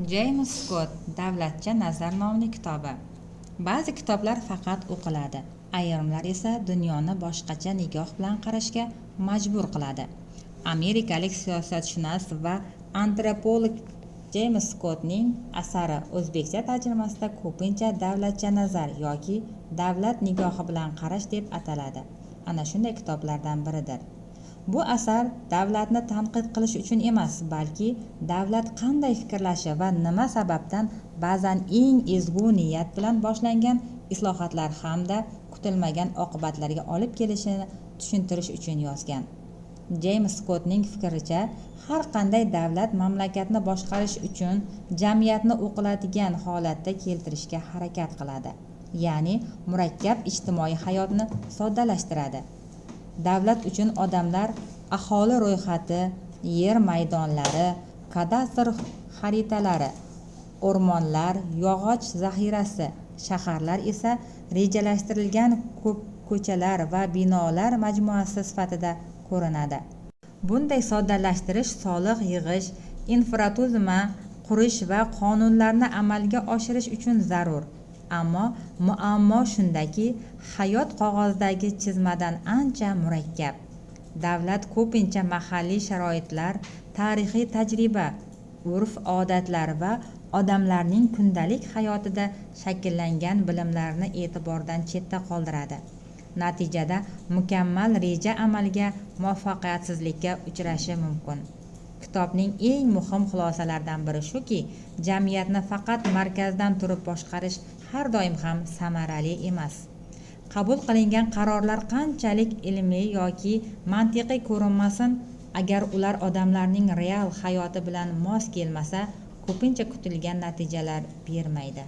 Jeyms Skott Davlatcha nazar nomli kitobi. Ba'zi kitoblar faqat o'qiladi, ayrimlar esa dunyoni boshqacha nigoh bilan qarashga majbur qiladi. Amerikalik siyosatshunos va antropolog Jeyms Skottning asari o'zbekcha tarjimasida ko'pincha davlatcha nazar yoki davlat nigohi bilan qarash deb ataladi. Ana shunday kitoblardan biridir. Bu asar davlatni tanqid qilish uchun emas, balki davlat qanday fikrlashi va nima sababdan ba'zan eng ezgu niyat bilan boshlangan islohotlar hamda kutilmagan oqibatlarga olib kelishini tushuntirish uchun yozgan. Jeyms Skottning fikricha, har qanday davlat mamlakatni boshqarish uchun jamiyatni o'qiladigan holatda keltirishga harakat qiladi, ya'ni murakkab ijtimoiy hayotni soddalashtiradi. Davlat uchun odamlar aholi ro'yxati, yer maydonlari, kadastr xaritalari, o'rmonlar, yog'och zaxirasi, shaharlar esa rejalashtirilgan ko'chalar va binolar majmuasi sifatida ko'rinadi. Bunday soddalashtirish soliq yig'ish, infratuzilma qurish va qonunlarni amalga oshirish uchun zarur. Ammo muammo shundaki, hayot qog'ozdagi chizmadan ancha murakkab. Davlat ko'pincha mahalliy sharoitlar, tarixiy tajriba, urf-odatlar va odamlarning kundalik hayotida shakllangan bilimlarni e'tibordan chetda qoldiradi. Natijada mukammal reja amalga muvaffaqiyatsizlikka uchrashi mumkin. Kitobning eng muhim xulosalaridan biri shuki, jamiyatni faqat markazdan turib boshqarish har doim ham samarali emas. Qabul qilingan qarorlar qanchalik ilmiy yoki mantiqiy ko'rinmasin, agar ular odamlarning real hayoti bilan mos kelmasa, ko'pincha kutilgan natijalar bermaydi.